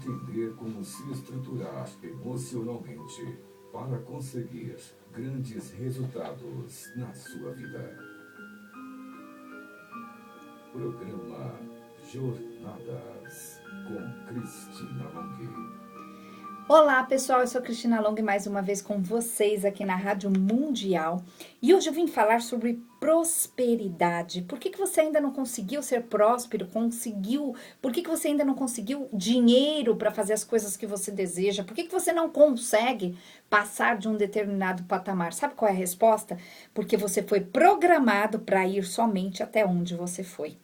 entender como se estruturar emocionalmente para conseguir grandes resultados na sua vida. Programa Jornadas com Cristina Long. Olá pessoal, eu sou Cristina Long mais uma vez com vocês aqui na Rádio Mundial e hoje eu vim falar sobre prosperidade. Por que você ainda não conseguiu ser próspero? Por que você ainda não conseguiu dinheiro para fazer as coisas que você deseja? Por que você não consegue passar de um determinado patamar? Sabe qual é a resposta? Porque você foi programado para ir somente até onde você foi.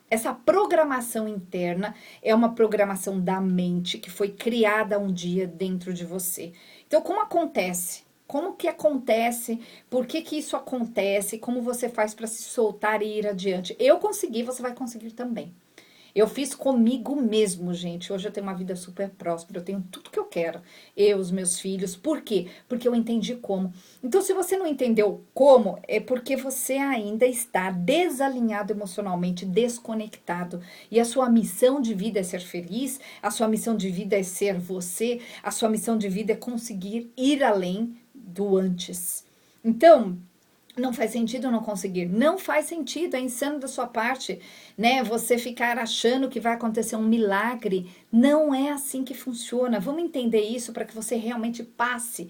Essa programação interna é uma programação da mente que foi criada um dia dentro de você. Então, como acontece? Como que acontece? Por que que isso acontece? Como você faz para se soltar e ir adiante? Eu consegui, você vai conseguir também. Eu fiz comigo mesmo, gente. Hoje eu tenho uma vida super próspera, eu tenho tudo que eu quero. Eu, os meus filhos. Por quê? Porque eu entendi como. Então, se você não entendeu como, é porque você ainda está desalinhado emocionalmente, desconectado. E a sua missão de vida é ser feliz, a sua missão de vida é ser você, a sua missão de vida é conseguir ir além do antes. Então, não faz sentido não conseguir. Não faz sentido, é insano da sua parte, né? Você ficar achando que vai acontecer um milagre. Não é assim que funciona. Vamos entender isso para que você realmente passe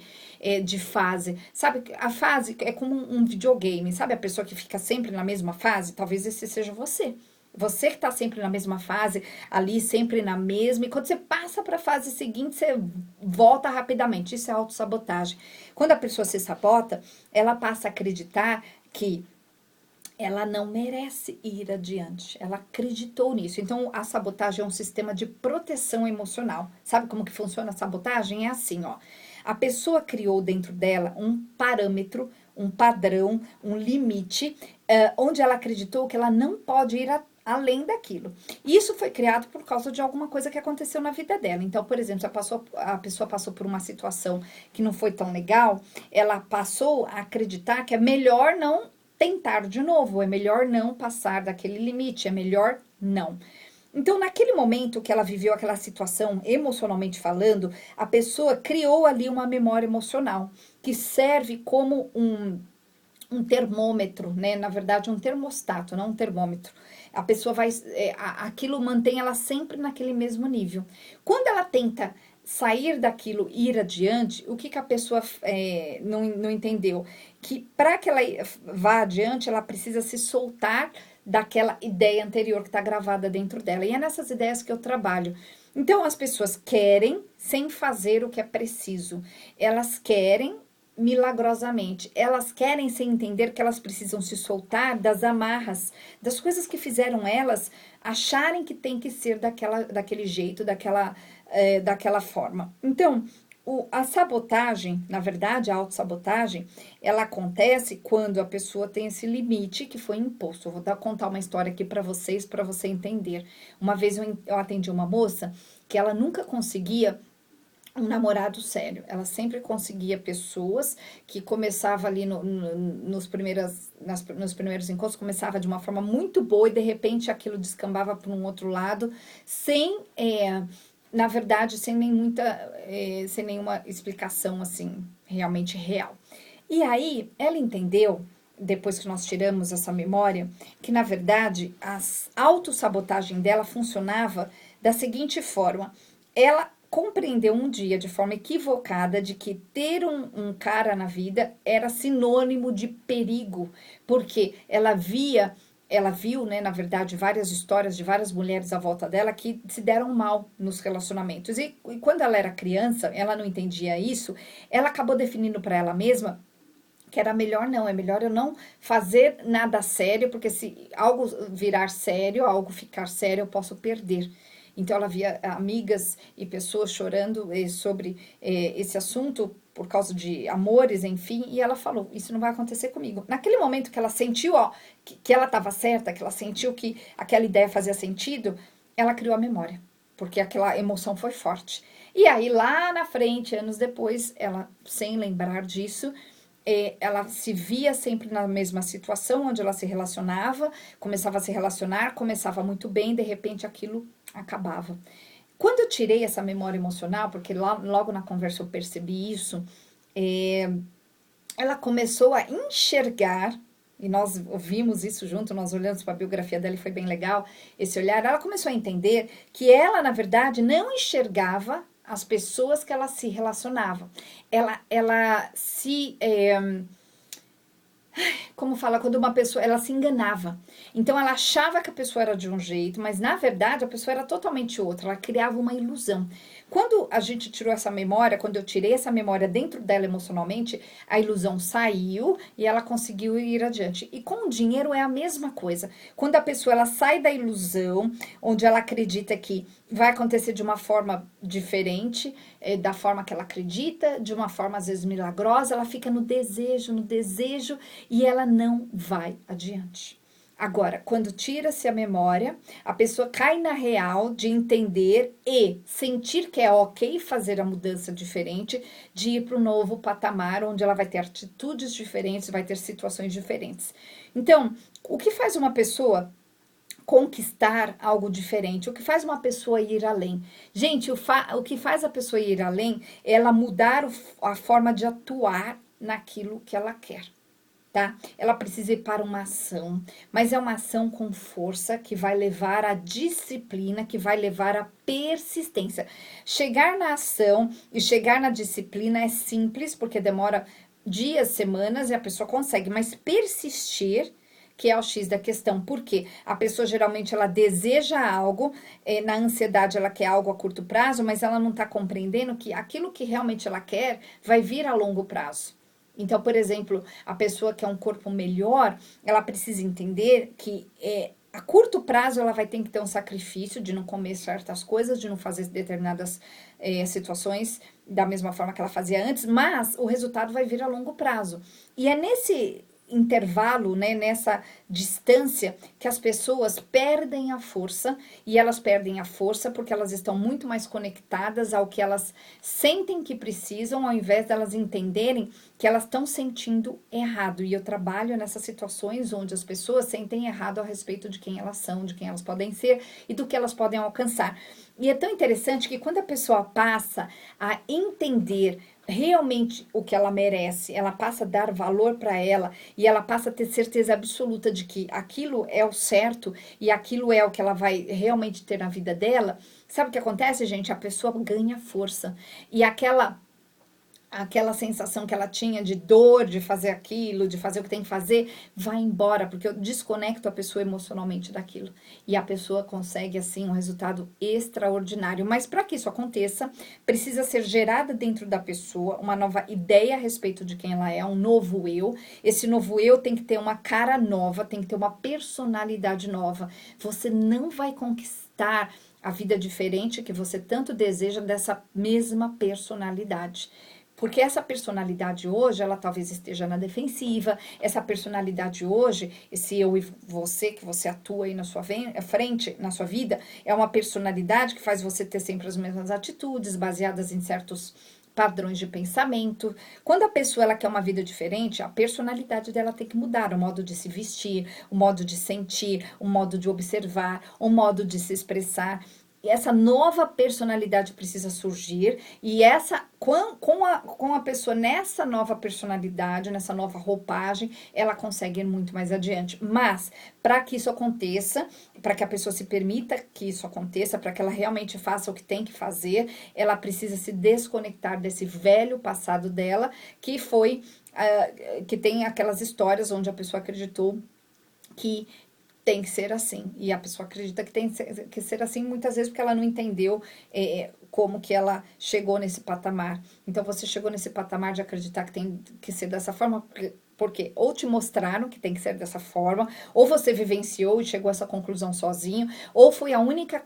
de fase. Sabe, a fase é como um videogame. Sabe a pessoa que fica sempre na mesma fase? Talvez esse seja você. Você que está sempre na mesma fase, ali sempre na mesma, e quando você passa para a fase seguinte, você volta rapidamente. Isso é autossabotagem. Quando a pessoa se sabota, ela passa a acreditar que ela não merece ir adiante. Ela acreditou nisso. Então, a sabotagem é um sistema de proteção emocional. Sabe como que funciona a sabotagem? É assim, ó. A pessoa criou dentro dela um parâmetro, um padrão, um limite, onde ela acreditou que ela não pode ir além daquilo. Isso foi criado por causa de alguma coisa que aconteceu na vida dela. Então, por exemplo, se a pessoa passou por uma situação que não foi tão legal, ela passou a acreditar que é melhor não tentar de novo, é melhor não passar daquele limite, é melhor não. Então, naquele momento que ela viveu aquela situação, emocionalmente falando, a pessoa criou ali uma memória emocional que serve como um termômetro, né? Na verdade, um termostato, não um termômetro. A pessoa vai, aquilo mantém ela sempre naquele mesmo nível. Quando ela tenta sair daquilo, ir adiante, o que a pessoa não entendeu? Que para que ela vá adiante, ela precisa se soltar daquela ideia anterior que está gravada dentro dela. E é nessas ideias que eu trabalho. Então, as pessoas querem sem fazer o que é preciso. Elas querem milagrosamente. Elas querem sem entender que elas precisam se soltar das amarras, das coisas que fizeram elas acharem que tem que ser daquele jeito, daquela forma. Então, a sabotagem, na verdade, a autossabotagem, ela acontece quando a pessoa tem esse limite que foi imposto. Eu vou contar uma história aqui para vocês, para você entender. Uma vez eu atendi uma moça que ela nunca conseguia um namorado sério. Ela sempre conseguia pessoas que começava ali nos primeiros encontros, começava de uma forma muito boa e de repente aquilo descambava para um outro lado, sem, na verdade, sem nenhuma explicação assim, realmente real. E aí, ela entendeu, depois que nós tiramos essa memória, que na verdade a autossabotagem dela funcionava da seguinte forma: ela compreendeu um dia de forma equivocada de que ter um cara na vida era sinônimo de perigo, porque ela viu, né, na verdade, várias histórias de várias mulheres à volta dela que se deram mal nos relacionamentos. E quando ela era criança, ela não entendia isso, ela acabou definindo para ela mesma que era melhor não, é melhor eu não fazer nada sério, porque se algo virar sério, algo ficar sério, eu posso perder. Então ela via amigas e pessoas chorando sobre esse assunto por causa de amores, enfim, e ela falou, isso não vai acontecer comigo. Naquele momento que ela sentiu, ó, que ela estava certa, que ela sentiu que aquela ideia fazia sentido, ela criou a memória, porque aquela emoção foi forte. E aí lá na frente, anos depois, ela, sem lembrar disso, ela se via sempre na mesma situação, onde ela se relacionava, começava a se relacionar, começava muito bem, de repente aquilo acabava. Quando eu tirei essa memória emocional, porque logo na conversa eu percebi isso, ela começou a enxergar, e nós vimos isso junto, nós olhamos para a biografia dela e foi bem legal esse olhar. Ela começou a entender que ela, na verdade, não enxergava as pessoas que ela se relacionava. Ela se como fala, quando uma pessoa, ela se enganava. Então ela achava que a pessoa era de um jeito, mas na verdade a pessoa era totalmente outra, ela criava uma ilusão. Quando a gente tirou essa memória, quando eu tirei essa memória dentro dela emocionalmente, a ilusão saiu e ela conseguiu ir adiante. E com o dinheiro é a mesma coisa. Quando a pessoa ela sai da ilusão, onde ela acredita que vai acontecer de uma forma diferente, da forma que ela acredita, de uma forma às vezes milagrosa, ela fica no desejo e ela não vai adiante. Agora, quando tira-se a memória, a pessoa cai na real de entender e sentir que é ok fazer a mudança diferente, de ir para o novo patamar, onde ela vai ter atitudes diferentes, vai ter situações diferentes. Então, o que faz uma pessoa conquistar algo diferente? O que faz uma pessoa ir além? Gente, o que faz a pessoa ir além é ela mudar a forma de atuar naquilo que ela quer. Tá? Ela precisa ir para uma ação, mas é uma ação com força que vai levar à disciplina, que vai levar à persistência. Chegar na ação e chegar na disciplina é simples, porque demora dias, semanas e a pessoa consegue, mas persistir, que é o X da questão, porque a pessoa geralmente ela deseja algo, na ansiedade ela quer algo a curto prazo, mas ela não está compreendendo que aquilo que realmente ela quer vai vir a longo prazo. Então, por exemplo, a pessoa que quer um corpo melhor, ela precisa entender que a curto prazo ela vai ter que ter um sacrifício de não comer certas coisas, de não fazer determinadas situações da mesma forma que ela fazia antes, mas o resultado vai vir a longo prazo. E é nesse intervalo, né, nessa distância que as pessoas perdem a força, e elas perdem a força porque elas estão muito mais conectadas ao que elas sentem que precisam, ao invés delas entenderem que elas estão sentindo errado. E eu trabalho nessas situações onde as pessoas sentem errado a respeito de quem elas são, de quem elas podem ser e do que elas podem alcançar. E é tão interessante que quando a pessoa passa a entender realmente o que ela merece, ela passa a dar valor para ela e ela passa a ter certeza absoluta de que aquilo é o certo e aquilo é o que ela vai realmente ter na vida dela. Sabe o que acontece, gente? A pessoa ganha força e aquela sensação que ela tinha de dor, de fazer aquilo, de fazer o que tem que fazer, vai embora, porque eu desconecto a pessoa emocionalmente daquilo. E a pessoa consegue, assim, um resultado extraordinário. Mas para que isso aconteça, precisa ser gerada dentro da pessoa uma nova ideia a respeito de quem ela é, um novo eu. Esse novo eu tem que ter uma cara nova, tem que ter uma personalidade nova. Você não vai conquistar a vida diferente que você tanto deseja dessa mesma personalidade. Porque essa personalidade hoje, ela talvez esteja na defensiva, essa personalidade hoje, esse eu e você, que você atua aí na sua frente, na sua vida, é uma personalidade que faz você ter sempre as mesmas atitudes, baseadas em certos padrões de pensamento. Quando a pessoa ela quer uma vida diferente, a personalidade dela tem que mudar, o modo de se vestir, o modo de sentir, o modo de observar, o modo de se expressar. E essa nova personalidade precisa surgir, e essa com a pessoa nessa nova personalidade, nessa nova roupagem, ela consegue ir muito mais adiante. Mas, para que isso aconteça, para que a pessoa se permita que isso aconteça, para que ela realmente faça o que tem que fazer, ela precisa se desconectar desse velho passado dela, que foi, que tem aquelas histórias onde a pessoa acreditou que tem que ser assim, e a pessoa acredita que tem que ser assim muitas vezes porque ela não entendeu como que ela chegou nesse patamar. Então você chegou nesse patamar de acreditar que tem que ser dessa forma, porque ou te mostraram que tem que ser dessa forma, ou você vivenciou e chegou a essa conclusão sozinho, ou foi a única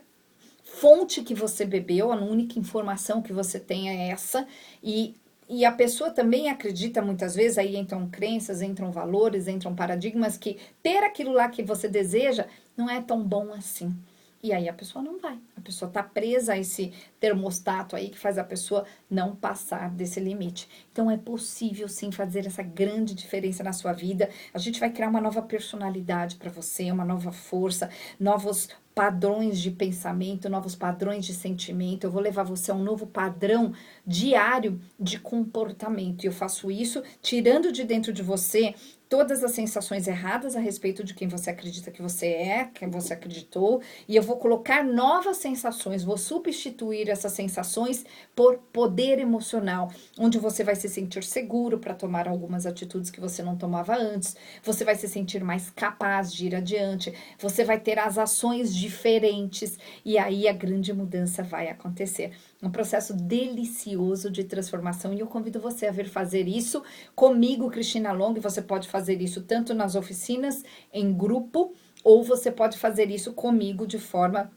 fonte que você bebeu, a única informação que você tem é essa, e a pessoa também acredita muitas vezes, aí entram crenças, entram valores, entram paradigmas, que ter aquilo lá que você deseja não é tão bom assim. E aí a pessoa não vai. A pessoa tá presa a esse termostato aí que faz a pessoa não passar desse limite. Então é possível sim fazer essa grande diferença na sua vida. A gente vai criar uma nova personalidade para você, uma nova força, novos padrões de pensamento, novos padrões de sentimento. Eu vou levar você a um novo padrão diário de comportamento. E eu faço isso tirando de dentro de você todas as sensações erradas a respeito de quem você acredita que você é, quem você acreditou, e eu vou colocar novas sensações, vou substituir essas sensações por poder emocional, onde você vai se sentir seguro para tomar algumas atitudes que você não tomava antes, você vai se sentir mais capaz de ir adiante, você vai ter as ações diferentes, e aí a grande mudança vai acontecer. Um processo delicioso de transformação, e eu convido você a vir fazer isso comigo, Cristina Long. Você pode fazer isso tanto nas oficinas, em grupo, ou você pode fazer isso comigo de forma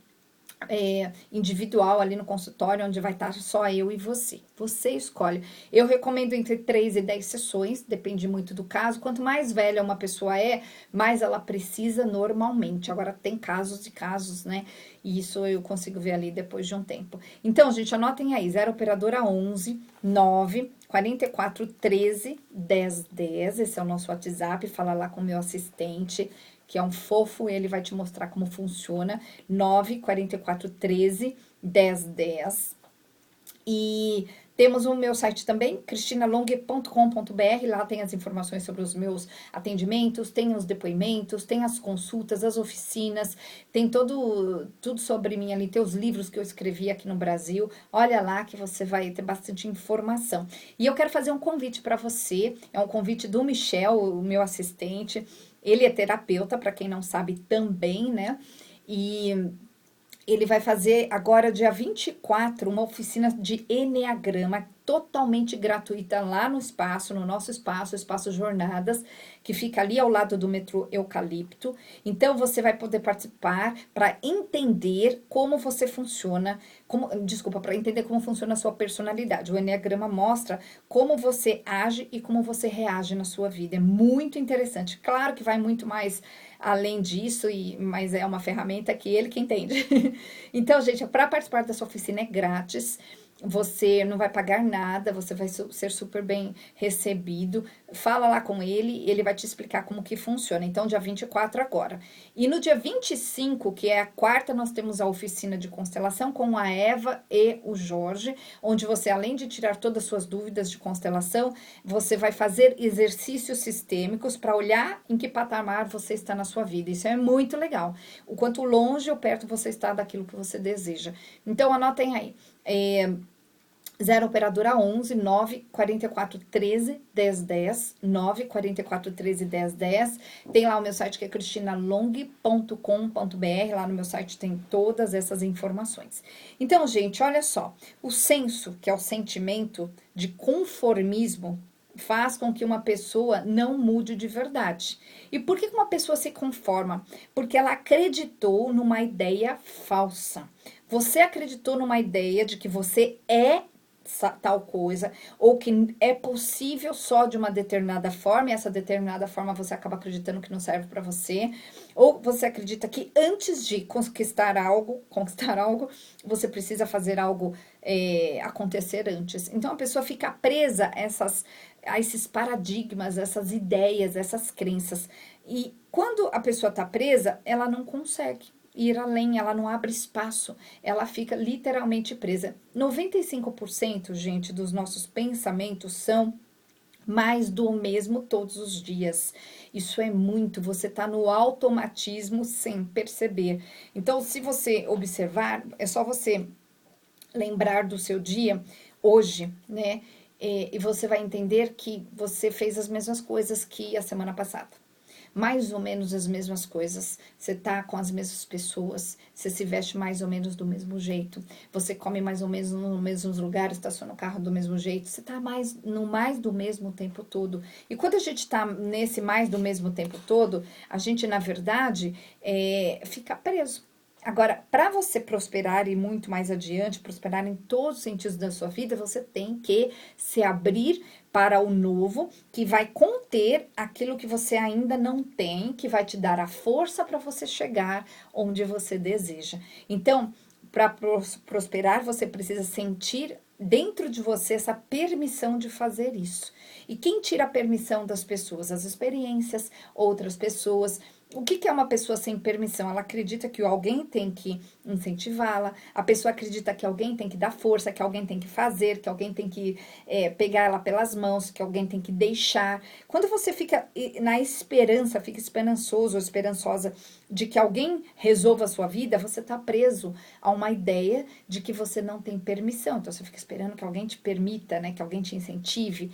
individual ali no consultório, onde vai estar só eu e você. Você escolhe. Eu recomendo entre 3 e 10 sessões, depende muito do caso. Quanto mais velha uma pessoa é, mais ela precisa normalmente. Agora, tem casos e casos, né? E isso eu consigo ver ali depois de um tempo. Então, gente, anotem aí, 0 operadora 11 9 44 13 10 10. Esse é o nosso WhatsApp, fala lá com o meu assistente, que é um fofo, ele vai te mostrar como funciona, 9 44 13 10 10. E temos o meu site também, cristinalong.com.br, lá tem as informações sobre os meus atendimentos, tem os depoimentos, tem as consultas, as oficinas, tem tudo sobre mim ali, tem os livros que eu escrevi aqui no Brasil, olha lá que você vai ter bastante informação. E eu quero fazer um convite para você, é um convite do Michel, o meu assistente, ele é terapeuta, para quem não sabe também, né? E ele vai fazer agora, dia 24, uma oficina de Eneagrama totalmente gratuita lá no espaço, no nosso espaço, Espaço Jornadas, que fica ali ao lado do metrô Eucalipto. Então, você vai poder participar para entender como você funciona, para entender como funciona a sua personalidade. O Eneagrama mostra como você age e como você reage na sua vida. É muito interessante. Claro que vai muito mais além disso, mas é uma ferramenta que ele que entende. Então, gente, para participar dessa oficina é grátis. Você não vai pagar nada, você vai ser super bem recebido. Fala lá com ele, ele vai te explicar como que funciona. Então, dia 24 agora. E no dia 25, que é a quarta, nós temos a oficina de constelação com a Eva e o Jorge, onde você, além de tirar todas as suas dúvidas de constelação, você vai fazer exercícios sistêmicos para olhar em que patamar você está na sua vida. Isso é muito legal. O quanto longe ou perto você está daquilo que você deseja. Então, anotem aí. 0 operadora 11 9 44 13 10 10 9 44 13 10 10. Tem lá o meu site que é cristinalong.com.br. Lá no meu site tem todas essas informações. Então, gente, olha só. O senso, que é o sentimento de conformismo, faz com que uma pessoa não mude de verdade. E por que uma pessoa se conforma? Porque ela acreditou numa ideia falsa. Você acreditou numa ideia de que você é tal coisa, ou que é possível só de uma determinada forma, e essa determinada forma você acaba acreditando que não serve para você, ou você acredita que antes de conquistar algo, você precisa fazer algo acontecer antes. Então a pessoa fica presa a esses paradigmas, essas ideias, essas crenças. E quando a pessoa está presa, ela não consegue ir além, ela não abre espaço, ela fica literalmente presa. 95%, gente, dos nossos pensamentos são mais do mesmo todos os dias. Isso é muito, você tá no automatismo sem perceber. Então, se você observar, é só você lembrar do seu dia hoje, né? E você vai entender que você fez as mesmas coisas que a semana passada. Mais ou menos as mesmas coisas, você tá com as mesmas pessoas, você se veste mais ou menos do mesmo jeito, você come mais ou menos nos mesmos lugares, estaciona o carro do mesmo jeito, você tá no mais do mesmo tempo todo. E quando a gente tá nesse mais do mesmo tempo todo, a gente, na verdade, fica preso. Agora, para você prosperar e muito mais adiante, prosperar em todos os sentidos da sua vida, você tem que se abrir para o novo, que vai conter aquilo que você ainda não tem, que vai te dar a força para você chegar onde você deseja. Então, para prosperar, você precisa sentir dentro de você essa permissão de fazer isso. E quem tira a permissão das pessoas? As experiências, outras pessoas, O que que é uma pessoa sem permissão? Ela acredita que alguém tem que incentivá-la, a pessoa acredita que alguém tem que dar força, que alguém tem que fazer, que alguém tem que pegar ela pelas mãos, que alguém tem que deixar. Quando você fica na esperança, fica esperançoso ou esperançosa de que alguém resolva a sua vida, você está preso a uma ideia de que você não tem permissão. Então você fica esperando que alguém te permita, né, que alguém te incentive.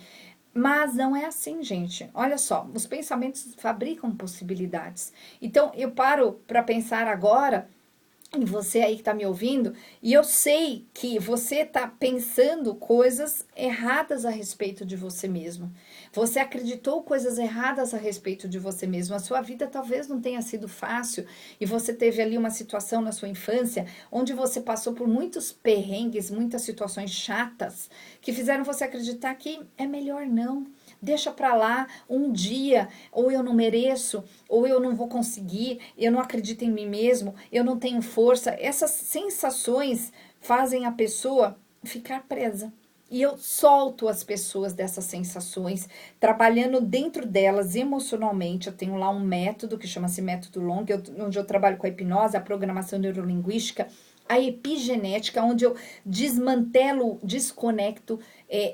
Mas não é assim, gente. Olha só, os pensamentos fabricam possibilidades. Então, eu paro para pensar agora em você aí que tá me ouvindo, e eu sei que você tá pensando coisas erradas a respeito de você mesmo. Você acreditou coisas erradas a respeito de você mesmo. A sua vida talvez não tenha sido fácil, e você teve ali uma situação na sua infância onde você passou por muitos perrengues, muitas situações chatas, que fizeram você acreditar que é melhor não. Deixa pra lá um dia, ou eu não mereço, ou eu não vou conseguir, eu não acredito em mim mesmo, eu não tenho força. Essas sensações fazem a pessoa ficar presa. E eu solto as pessoas dessas sensações, trabalhando dentro delas emocionalmente. Eu tenho lá um método que chama-se método Long, onde eu trabalho com a hipnose, a programação neurolinguística, a epigenética, onde eu desmantelo, desconecto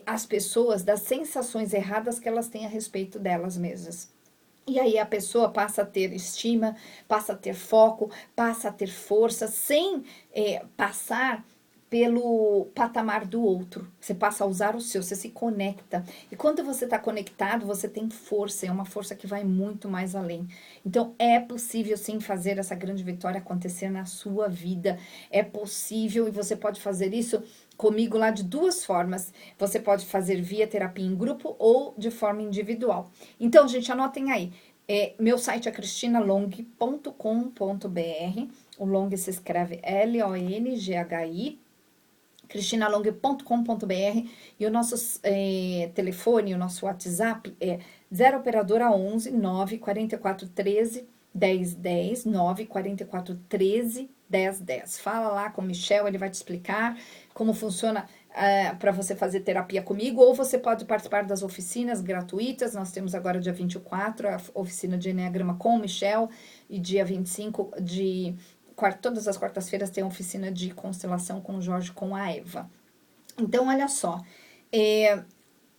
as pessoas das sensações erradas que elas têm a respeito delas mesmas. E aí a pessoa passa a ter estima, passa a ter foco, passa a ter força, sem passar pelo patamar do outro. Você passa a usar o seu, você se conecta. E quando você está conectado, você tem força, é uma força que vai muito mais além. Então, é possível sim fazer essa grande vitória acontecer na sua vida. É possível e você pode fazer isso comigo lá de duas formas. Você pode fazer via terapia em grupo ou de forma individual. Então, gente, anotem aí. Meu site é cristinalong.com.br. O Long se escreve L-O-N-G-H-I. cristinalong.com.br e o nosso telefone, o nosso WhatsApp é 0 operadora 11 944 13 1010 944 13 1010. Fala lá com o Michel, ele vai te explicar como funciona para você fazer terapia comigo, ou você pode participar das oficinas gratuitas. Nós temos agora dia 24 a oficina de Enneagrama com o Michel e dia 25 todas as quartas-feiras tem oficina de constelação com o Jorge, com a Eva. Então, olha só,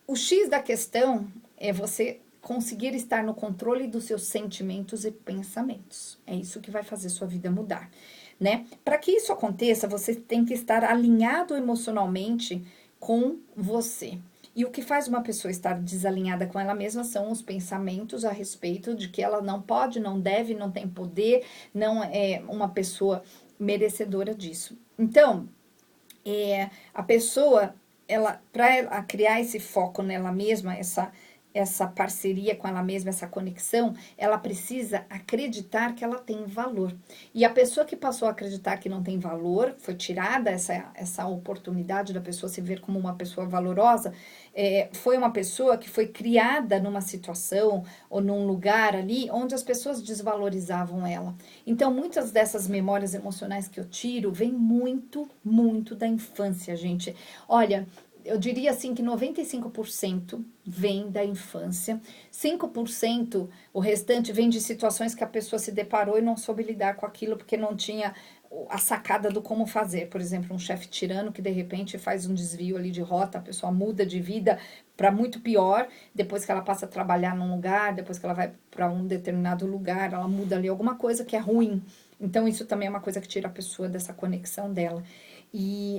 o X da questão é você conseguir estar no controle dos seus sentimentos e pensamentos. É isso que vai fazer sua vida mudar, né? Para que isso aconteça, você tem que estar alinhado emocionalmente com você. E o que faz uma pessoa estar desalinhada com ela mesma são os pensamentos a respeito de que ela não pode, não deve, não tem poder, não é uma pessoa merecedora disso. Então, a pessoa, para ela criar esse foco nela mesma, essa parceria com ela mesma, essa conexão, ela precisa acreditar que ela tem valor. E a pessoa que passou a acreditar que não tem valor, foi tirada essa oportunidade da pessoa se ver como uma pessoa valorosa, foi uma pessoa que foi criada numa situação ou num lugar ali onde as pessoas desvalorizavam ela. Então, muitas dessas memórias emocionais que eu tiro vêm muito, muito da infância, gente. Olha, eu diria assim que 95% vem da infância, 5% o restante vem de situações que a pessoa se deparou e não soube lidar com aquilo porque não tinha a sacada do como fazer. Por exemplo, um chefe tirano que de repente faz um desvio ali de rota, a pessoa muda de vida para muito pior, depois que ela passa a trabalhar num lugar, depois que ela vai para um determinado lugar, ela muda ali alguma coisa que é ruim. Então, isso também é uma coisa que tira a pessoa dessa conexão dela.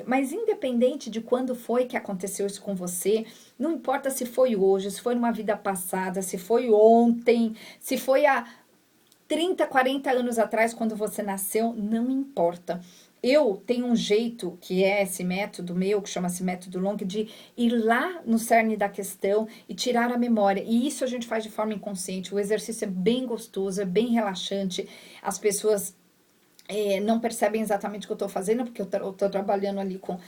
Mas independente de quando foi que aconteceu isso com você, não importa se foi hoje, se foi numa vida passada, se foi ontem, se foi há 30, 40 anos atrás, quando você nasceu, não importa. Eu tenho um jeito, que é esse método meu, que chama-se método Long, de ir lá no cerne da questão e tirar a memória. E isso a gente faz de forma inconsciente. O exercício é bem gostoso, é bem relaxante. As pessoas não percebem exatamente o que eu estou fazendo, porque eu estou trabalhando ali com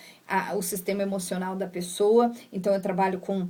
o sistema emocional da pessoa, então eu trabalho com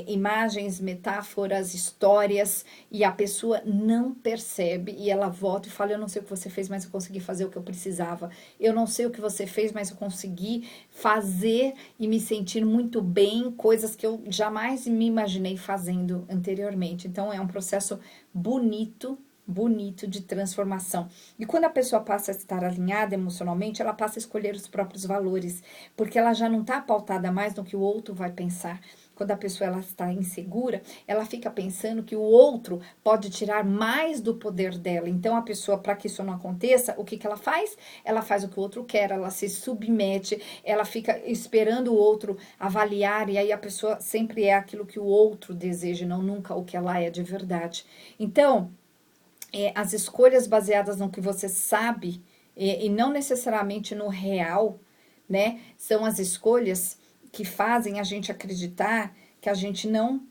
imagens, metáforas, histórias, e a pessoa não percebe, e ela volta e fala, eu não sei o que você fez, mas eu consegui fazer o que eu precisava, eu não sei o que você fez, mas eu consegui fazer e me sentir muito bem, coisas que eu jamais me imaginei fazendo anteriormente. Então é um processo bonito, bonito de transformação. E quando a pessoa passa a estar alinhada emocionalmente, ela passa a escolher os próprios valores, porque ela já não está pautada mais no que o outro vai pensar. Quando a pessoa ela está insegura, ela fica pensando que o outro pode tirar mais do poder dela. Então, a pessoa, para que isso não aconteça, o que que ela faz? Ela faz o que o outro quer, ela se submete, ela fica esperando o outro avaliar, e aí a pessoa sempre é aquilo que o outro deseja, não nunca o que ela é de verdade. Então, as escolhas baseadas no que você sabe e não necessariamente no real, né? São as escolhas que fazem a gente acreditar que a gente não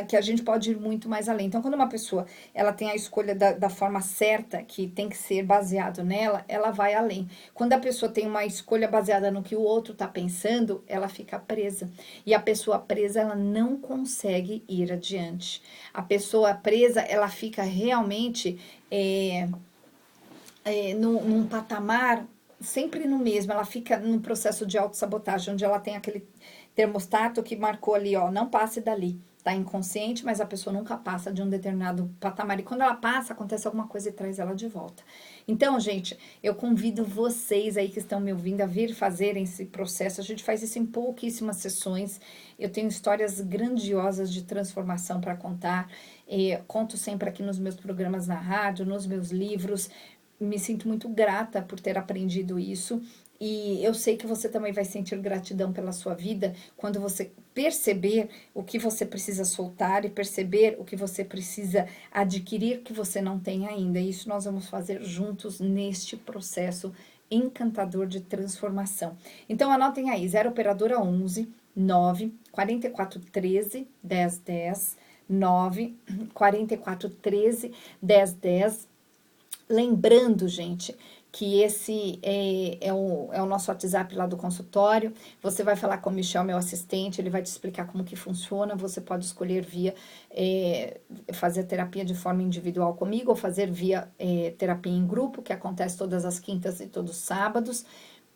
que a gente pode ir muito mais além. Então, quando uma pessoa ela tem a escolha da forma certa, que tem que ser baseado nela, ela vai além. Quando a pessoa tem uma escolha baseada no que o outro está pensando, ela fica presa. E a pessoa presa, ela não consegue ir adiante. A pessoa presa, ela fica realmente num patamar sempre no mesmo, ela fica num processo de autossabotagem, onde ela tem aquele termostato que marcou ali, ó, não passe dali. Tá inconsciente, mas a pessoa nunca passa de um determinado patamar. E quando ela passa, acontece alguma coisa e traz ela de volta. Então, gente, eu convido vocês aí que estão me ouvindo a vir fazerem esse processo. A gente faz isso em pouquíssimas sessões. Eu tenho histórias grandiosas de transformação para contar. Conto sempre aqui nos meus programas na rádio, nos meus livros. Me sinto muito grata por ter aprendido isso e eu sei que você também vai sentir gratidão pela sua vida quando você perceber o que você precisa soltar e perceber o que você precisa adquirir que você não tem ainda. Isso nós vamos fazer juntos neste processo encantador de transformação. Então anotem aí, 0 operadora 11 9 44 13 10 10 9 44 13 10 10. Lembrando, gente, que esse é o nosso WhatsApp lá do consultório. Você vai falar com o Michel, meu assistente, ele vai te explicar como que funciona. Você pode escolher via fazer terapia de forma individual comigo ou fazer via terapia em grupo, que acontece todas as quintas e todos os sábados.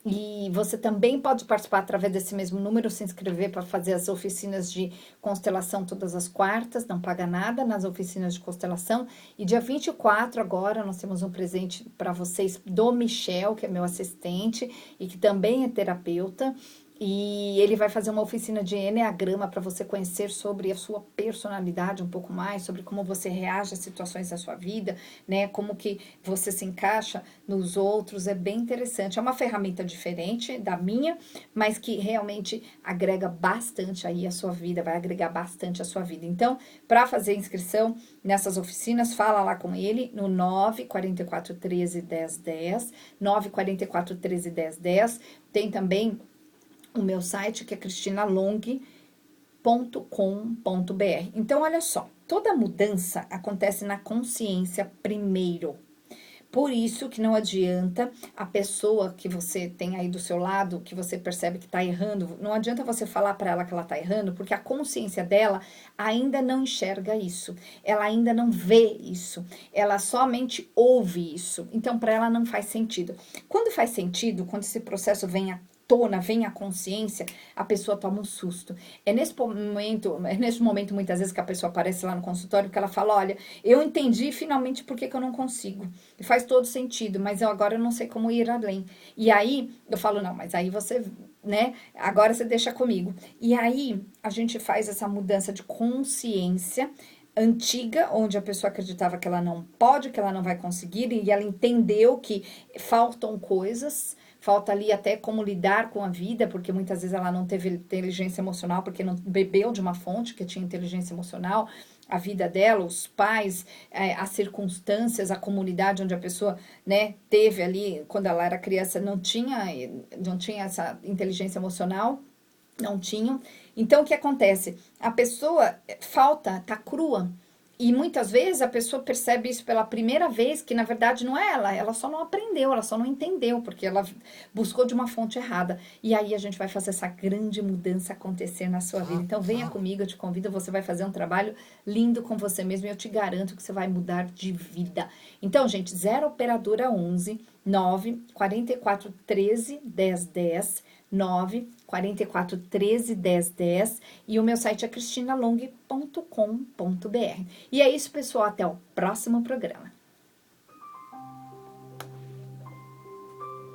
E você também pode participar através desse mesmo número, se inscrever para fazer as oficinas de constelação todas as quartas, não paga nada nas oficinas de constelação. E dia 24 agora nós temos um presente para vocês do Michel, que é meu assistente e que também é terapeuta. E ele vai fazer uma oficina de enneagrama para você conhecer sobre a sua personalidade um pouco mais, sobre como você reage às situações da sua vida, né? Como que você se encaixa nos outros, é bem interessante. É uma ferramenta diferente da minha, mas que realmente agrega bastante aí a sua vida, vai agregar bastante a sua vida. Então, para fazer inscrição nessas oficinas, fala lá com ele no 9 44 13 10 10, 9 44 13 10 10. Tem também o meu site, que é cristinalong.com.br. Então, olha só, toda mudança acontece na consciência primeiro. Por isso que não adianta a pessoa que você tem aí do seu lado, que você percebe que tá errando, não adianta você falar para ela que ela tá errando, porque a consciência dela ainda não enxerga isso, ela ainda não vê isso, ela somente ouve isso. Então, para ela não faz sentido. Quando faz sentido, quando esse processo vem à tona, vem a consciência, a pessoa toma um susto. É nesse momento, muitas vezes, que a pessoa aparece lá no consultório, que ela fala, olha, eu entendi finalmente por que eu não consigo. E faz todo sentido, mas agora eu não sei como ir além. E aí, eu falo, não, mas aí você, né, agora você deixa comigo. E aí, a gente faz essa mudança de consciência antiga, onde a pessoa acreditava que ela não pode, que ela não vai conseguir, e ela entendeu que faltam coisas. Falta ali até como lidar com a vida, porque muitas vezes ela não teve inteligência emocional, porque não bebeu de uma fonte que tinha inteligência emocional, a vida dela, os pais, as circunstâncias, a comunidade onde a pessoa, né, teve ali, quando ela era criança, não tinha essa inteligência emocional, não tinham. Então, o que acontece? A pessoa tá crua. E muitas vezes a pessoa percebe isso pela primeira vez, que na verdade não é ela só não aprendeu, ela só não entendeu, porque ela buscou de uma fonte errada. E aí a gente vai fazer essa grande mudança acontecer na sua vida. Então venha comigo, eu te convido, você vai fazer um trabalho lindo com você mesmo e eu te garanto que você vai mudar de vida. Então, gente, 0 operadora 11 9 44 13 10 10, 9 44 13 10 10, e o meu site é cristinalong.com.br. E é isso, pessoal, até o próximo programa.